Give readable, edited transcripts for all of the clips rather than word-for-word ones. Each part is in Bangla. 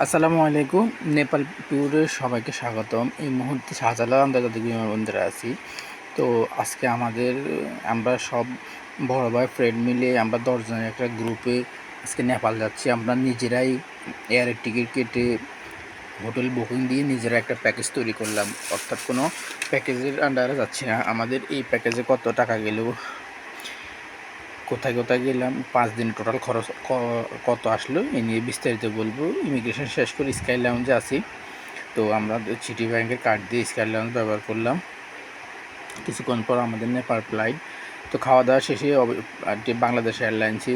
আসসালামু আলাইকুম। নেপাল ট্যুরে সবাইকে স্বাগতম। এই মুহূর্তে শাহজালাল আন্তর্জাতিক বিমানবন্দরে আছি। তো আজকে আমরা সব বড় ভাই ফ্রেন্ড মিলে আমরা 10 জনের একটা গ্রুপে আজকে নেপাল যাচ্ছি। আমরা নিজেরাই এয়ারের টিকিট কেটে হোটেল বুকিং দিয়ে নিজেরা একটা প্যাকেজ তৈরি করলাম, অর্থাৎ কোনো প্যাকেজের আন্ডারে যাচ্ছি না। আমাদের এই প্যাকেজে কত টাকা গেল, কোথায় কোথায় গেলাম, 5 দিন টোটাল খরচ কত আসলো, এ নিয়ে বিস্তারিত বলবো। ইমিগ্রেশন শেষ করে স্কাই লাউঞ্জে আছি। তো আমরা সিটি ব্যাংকের কার্ড দিয়ে স্কাই লাউঞ্জ ব্যবহার করলাম। কিছুক্ষণ পর আমাদের নেপাল ফ্লাইট। তো খাওয়া দাওয়া শেষে বাংলাদেশ এয়ারলাইন্সে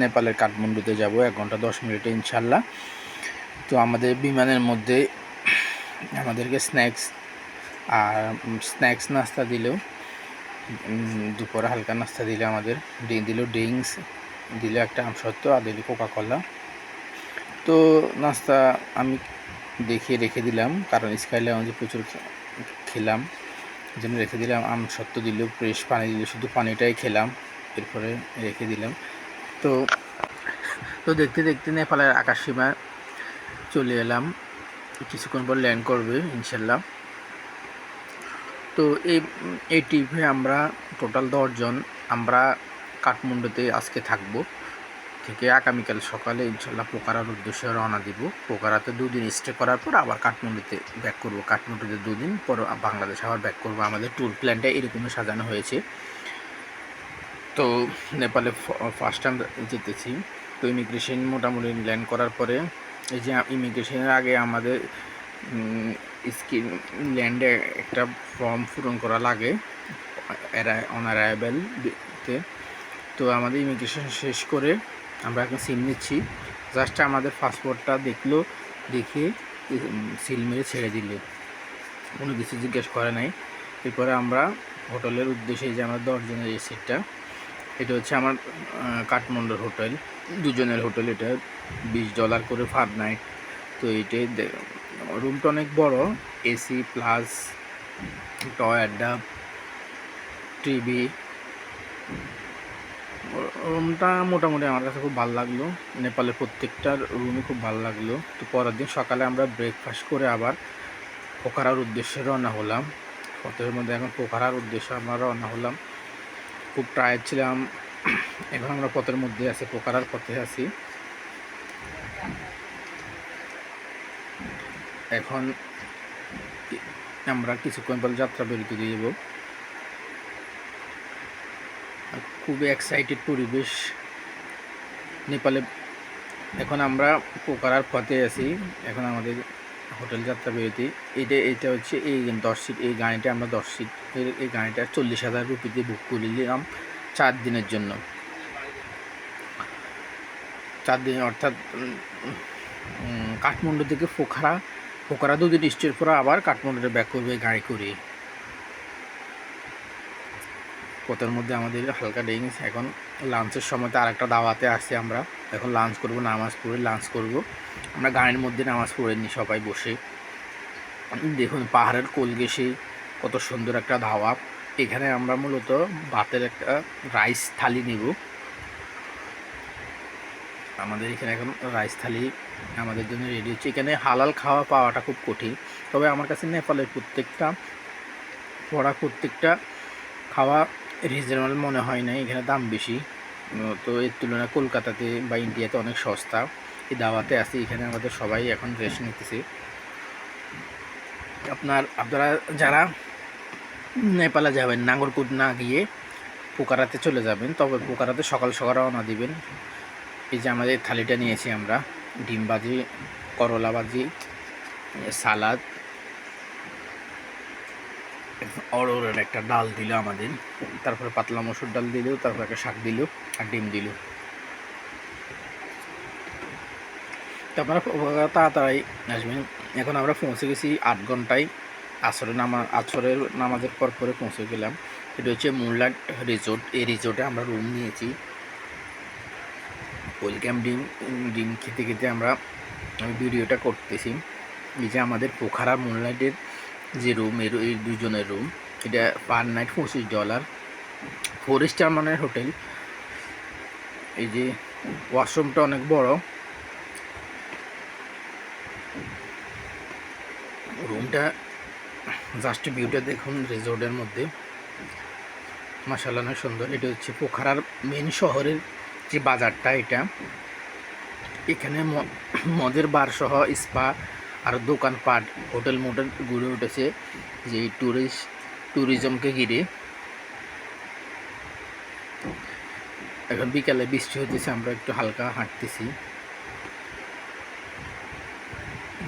নেপালের কাঠমান্ডুতে যাব 1 ঘন্টা 10 মিনিটে ইনশাল্লাহ। তো আমাদের বিমানের মধ্যে আমাদেরকে স্ন্যাক্স নাস্তা দিলেও, দুপুরে হালকা নাস্তা দিলে আমাদের ড্রিঙ্কস দিলে একটা আমসত্ত্ব আর দিলে কোকাকোলা। তো নাস্তা আমি দেখিয়ে রেখে দিলাম, কারণ স্কাই লাউঞ্জে প্রচুর খেলাম, এই জন্য রেখে দিলাম। আমসত্ত্ব দিল, ফ্রেশ পানি দিল, শুধু পানিটাই খেলাম, এরপরে রেখে দিলাম। তো তো দেখতে দেখতে নেপালের আকাশসীমা চলে এলাম। কিছুক্ষণ পর ল্যান্ড করবে ইনশাল্লাহ। তো এই ট্রিপে আমরা টোটাল 10 জন আমরা কাঠমান্ডুতে আজকে থাকবো, থেকে আগামীকাল সকালে ইনশাল্লাহ পোখারার উদ্দেশ্যে রওনা দিব। পোখারাতে 2 দিন স্টে করার পর আবার কাঠমান্ডুতে ব্যাক করব। কাঠমান্ডুতে 2 দিন পর বাংলাদেশ আবার ব্যাক করব। আমাদের ট্যুর প্ল্যানটা এরকমই সাজানো হয়েছে। তো নেপালে ফার্স্ট টাইম যেতেছি। তো ইমিগ্রেশন মোটামুটি ল্যান্ড করার পরে, এই যে ইমিগ্রেশনের আগে আমাদের স্ক্রিন ল্যান্ডে একটা ফর্ম পূরণ করা লাগে অন অ্যারাইভেলতে। তো আমাদের ইমিগ্রেশন শেষ করে আমরা এখন সিল নিচ্ছি। জাস্ট আমাদের পাসপোর্টটা দেখে সিল মেরে ছেড়ে দিলে, কোনো কিছু জিজ্ঞেস করে নাই। এরপরে আমরা হোটেলের উদ্দেশ্যে, যে আমার 10 জনের এই সিটটা, এটা হচ্ছে আমার কাঠমান্ডুর হোটেল, 2 জনের হোটেল। এটা $20 করে পার নাইট। তো এইটাই রুমটা অনেক বড়, এসি প্লাস টয়লেট, টিভি। রুমটা মোটামুটি আমার কাছে খুব ভালো লাগলো। নেপালের প্রত্যেকটা রুমই খুব ভালো লাগলো। তো পরের দিন সকালে আমরা ব্রেকফাস্ট করে আবার পোখারার উদ্দেশ্যে রওনা হলাম। পথের মধ্যে এখন পোখারার উদ্দেশ্যে আমরা রওনা হলাম। খুব টায়ার্ড ছিলাম। এখন আমরা পথের মধ্যে আছি, পোখারার পথে আছি। এখন আমরা কিছুক্ষণ পর যাত্রা বিরতি দিব। খুবই এক্সাইটেড পরিবেশ নেপালে। এখন আমরা পোখারার পথে আছি। এখন আমাদের হোটেল যাত্রা বিরতি। এটা হচ্ছে এই 10 সিট, এই গাড়িটা আমরা 10 সিটের এই গাড়িটা 40,000 রুপিতে বুক করে নিলাম 4 দিনের জন্য। 4 দিন অর্থাৎ কাঠমান্ডু থেকে পোখারা 2 দিন স্টের পর আবার কাঠমান্ডুতে ব্যাক করবে গাড়ি করে। পথের মধ্যে আমাদের হালকা ড্রিঙ্কস। এখন লাঞ্চের সময়তে আরেকটা দাওয়াতে আসছি আমরা। এখন লাঞ্চ করব, নামাজ পড়ে লাঞ্চ করব। আমরা গাড়ির মধ্যে নামাজ পড়ে নিই সবাই বসে। দেখুন পাহাড়ের কোল ঘেঁষে কত সুন্দর একটা ধাওয়া। এখানে আমরা মূলত ভাতের একটা রাইস থালি নেব। আমাদের এখানে এখন রাইস থালি আমাদের জন্য রেডি হচ্ছে। এখানে হালাল খাওয়া পাওয়াটা খুব কঠিন, তবে আমার কাছে নেপালের প্রত্যেকটা খাওয়া রিজনেবল মনে হয় না। এখানে দাম বেশি, তো এর তুলনায় কলকাতাতে বা ইন্ডিয়াতে অনেক সস্তা। এই দাওয়াতে আছে, এখানে আমাদের সবাই এখন রেস্ট নিতেছে। আপনারা যারা নেপালে যাবেন, নাগরকোট না গিয়ে পোখারাতে চলে যাবেন, তবে পোখারাতে সকাল সকাল রওনা দিবেন। এই যে আমাদের থালিটা নিয়েছি আমরা, ডিম ভাজি, করলা ভাজি, সালাদ, অড়হরের একটা ডাল দিল আমাদের, তারপরে পাতলা মসুর ডাল দিল, তারপরে একটা শাক দিল আর ডিম দিল। তো আপনারা তাড়াতাড়ি আসবেন। এখন আমরা পৌঁছে গেছি 8 ঘন্টায়। আসরের নামাজের পর পৌঁছে গেলাম। এটা হচ্ছে মুনলাইট রিসোর্ট। এই রিসোর্টে আমরা রুম নিয়েছি। ওয়েলকাম ডিম খেতে খেতে আমি ভিডিওটা করতেছি। এই যে আমাদের পোখারা মুনলাইটের যে রুম, এই 2 জনের রুম, এটা পার নাইট $25। 4 স্টার মানের হোটেল। এই যে ওয়াশরুমটা অনেক বড়। রুমটা জাস্ট ভিউটা দেখুন রিসোর্টের মধ্যে, মাশাআল্লাহ অনেক সুন্দর। এটা হচ্ছে পোখারার মেন শহরের যে বাজারটা, এটা এখানে মদের বার সহ স্পা আর দোকানপাট হোটেল মোটেল গড়ে উঠেছে যে ট্যুরিজমকে ঘিরে। এখন বিকালে বৃষ্টি হতেছে, আমরা একটু হালকা হাঁটতেছি।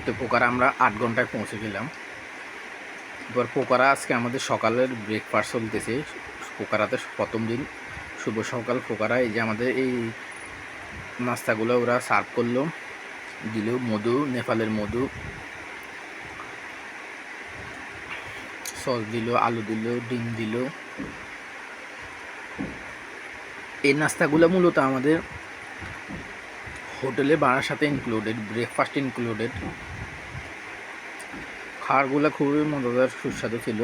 তো পোকারা আমরা 8 ঘন্টায় পৌঁছে গেলাম। এবার পোকারা আজকে আমাদের সকালের ব্রেকফাস্ট চলতেছে। পোকারাতে প্রথম দিন, শুভ সকাল পোকারা। এই যে আমাদের এই নাস্তাগুলো ওরা সার্ভ করলো, দিল মধু, নেপালের মধু, সস দিল, আলু দিল, ডিম দিল। এই নাস্তাগুলো মূলত আমাদের হোটেলে ভাড়ার সাথে ইনক্লুডেড, ব্রেকফাস্ট ইনক্লুডেড। খাবারগুলো খুবই মজাদার, সুস্বাদু ছিল,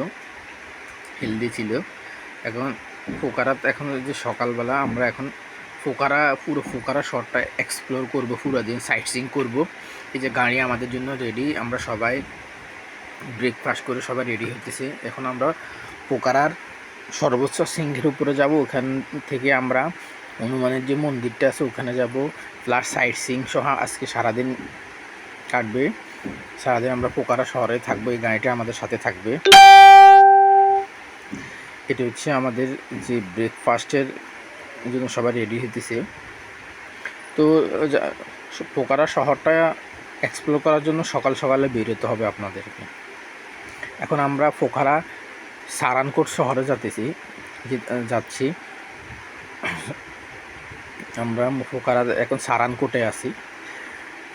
হেলদি ছিল। এখন পোকারাত, এখন যে সকালবেলা আমরা এখন পুরো পোকারা শহরটা এক্সপ্লোর করব, পুরো দিন সাইট সিইং করবো। এই যে গাড়ি আমাদের জন্য রেডি, আমরা সবাই ব্রেকফাস্ট করে সবাই রেডি হইতেছে। এখন আমরা পোকারার সর্বোচ্চ শৃঙ্গের উপরে যাব। ওখান থেকে আমরা হনুমানের যে মন্দিরটা আছে ওখানে যাব, প্লাস সাইট সিইং সহ আজকে সারাদিন কাটবে। সারাদিন আমরা পোকারা শহরে থাকবো, এই গাড়িটা আমাদের সাথে থাকবে। এটা হচ্ছে আমাদের যে ব্রেকফাস্টের জন্য সবাই রেডি হইতেছে। তো পোকারা শহরটা এক্সপ্লোর করার জন্য সকাল সকালে বেরোতে হবে আপনাদেরকে। এখন আমরা পোখারা সারানকোট শহরে যাচ্ছি। আমরা পোখারা এখন সারানকোটে আছি।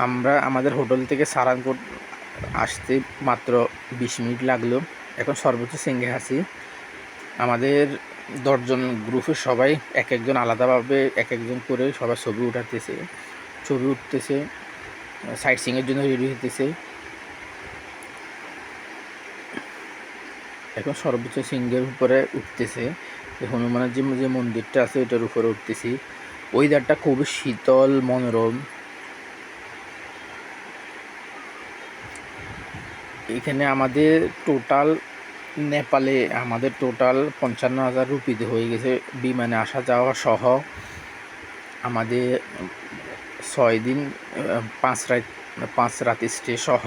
আমরা আমাদের হোটেল থেকে সারানকোট আসতে মাত্র 20 মিনিট লাগলো। এখন সর্বোচ্চ সিঙ্গে আছি। আমাদের 10 জন গ্রুপের সবাই এক একজন আলাদাভাবে এক একজন করে সবাই ছবি উঠতেছে, সাইট সিইংয়ের জন্য রেডি হতেছে। এখন সর্বোচ্চ সিঙ্গের উপরে উঠতেছে, হনুমানের যে মন্দিরটা আছে ওইটার উপরে উঠতেছি। ওয়েদারটা খুবই শীতল মনোরম। এখানে আমাদের নেপালে 55,000 রুপিতে হয়ে গেছে বিমানে আসা যাওয়া সহ। আমাদের 6 দিন 5 রাত স্টে সহ,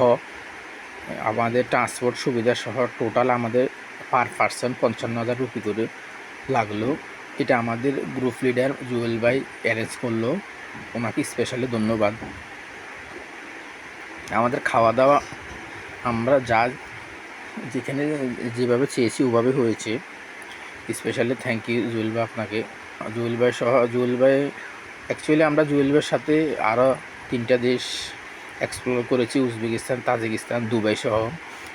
আমাদের ট্রান্সপোর্ট সুবিধা সহ টোটাল আমাদের পার পারসন 55,000 রুপি করে লাগলো। এটা আমাদের গ্রুপ লিডার জুয়েল ভাই অ্যারেঞ্জ করলো, ওনাকে স্পেশালি ধন্যবাদ। আমাদের খাওয়া দাওয়া আমরা যেখানে যেভাবে চেয়েছি ওভাবে হয়েছে। স্পেশালি থ্যাংক ইউ জুয়েল ভাই আপনাকে। জুয়েল ভাই অ্যাকচুয়ালি আমরা জুয়েল ভাইয়ের সাথে আরও 3টা দেশ এক্সপ্লোর করেছি, উজবেকিস্তান, তাজিকিস্তান, দুবাই সহ।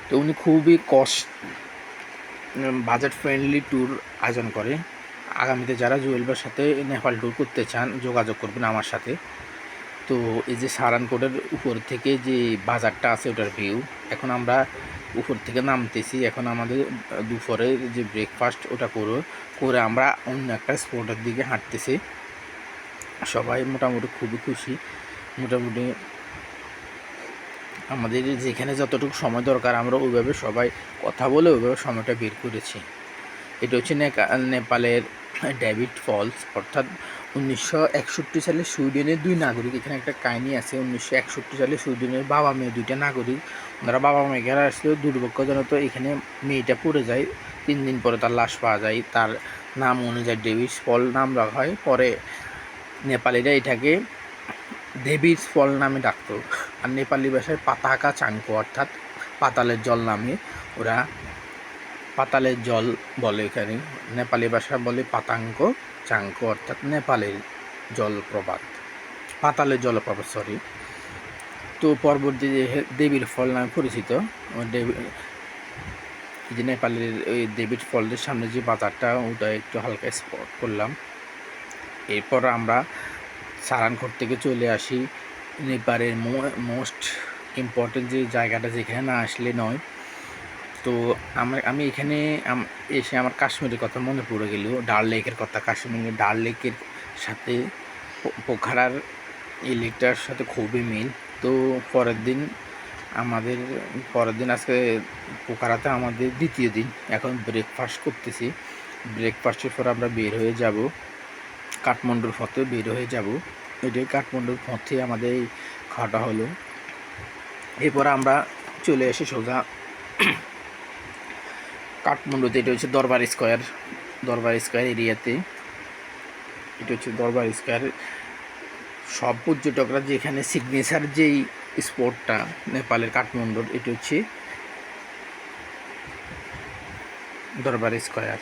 তো উনি খুবই বাজেট ফ্রেন্ডলি ট্যুর আয়োজন করে। আগামীতে যারা জুয়েল ভাইয়ের সাথে নেপাল ট্যুর করতে চান যোগাযোগ করবেন আমার সাথে। তো এই যে সারানকোটের উপর থেকে যে বাজারটা আছে ওটার ভিউ। এখন আমরা উপর থেকে নামতেছি। এখন আমাদের দুপুরে যে ব্রেকফাস্ট ওটা করে আমরা অন্য একটা স্পটের দিকে হাঁটতেছি। সবাই মোটামুটি খুবই খুশি। মোটামুটি আমাদের যেখানে যতটুকু সময় দরকার আমরা ওইভাবে সবাই কথা বলে ওইভাবে সময়টা বের করেছি। এটা হচ্ছে নেপালের ডেভিড ফলস, অর্থাৎ 1961 সালে সুইডেনের 2 নাগরিক, এখানে একটা কাহিনী আছে। 1961 সালে সুইডেনের বাবা মেয়ে 2টা নাগরিক, ওনারা বাবা মেয়েকে আসলেও দুর্ভাগ্যজনক এখানে মেয়েটা পড়ে যায়। 3 দিন পরে তার লাশ পাওয়া যায়। তার নাম অনুযায়ী ডেভিড ফল নাম রাখা হয়। পরে নেপালিরা এটাকে ডেভিড ফল নামে ডাকত। আর নেপালি ভাষায় পাতাকা চাঙ্কো, অর্থাৎ পাতালের জল নামে ওরা পাতালের জল বলে। এখানে নেপালি ভাষা বলে পাতাঙ্ক চাঙ্কো, অর্থাৎ নেপালের জলপ্রপাত, পাতালের জলপ্রপাত সরি। তো পরবর্তী দেবীর ফল নামে পরিচিত। যে নেপালের ওই দেবীর ফলের সামনে যে বাজারটা ওটা একটু হালকা স্পট করলাম। এরপর আমরা সারানকোট থেকে চলে আসি নেপালের মোস্ট ইম্পর্টেন্ট যে জায়গাটা, যেখানে না আসলে নয়। তো আমি এখানে এসে আমার কাশ্মীরের কথা মনে পড়ে গেল, ডাল লেকের কথা। কাশ্মীরের ডাল লেকের সাথে পোখারার এই লেকটার সাথে খুবই মিল। তো পরের দিন আমাদের পরের দিন আজকে পোখারাতে আমাদের দ্বিতীয় দিন। এখন ব্রেকফাস্ট করতেছি। ব্রেকফাস্টের পর আমরা বের হয়ে যাব, কাঠমান্ডুর পথে বের হয়ে যাব। এটাই কাঠমান্ডুর পথে আমাদের খাওয়াটা হলো। এরপর আমরা চলে আসি সোজা কাঠমান্ডুতে। এটা হচ্ছে দরবার স্কোয়ার, দরবার স্কোয়ার এরিয়াতে। এটা হচ্ছে দরবার স্কোয়ার। সব পর্যটকরা যেখানে সিগনেচার যেই স্পটটা নেপালের কাঠমান্ডুর, এটা হচ্ছে দরবার স্কোয়ার।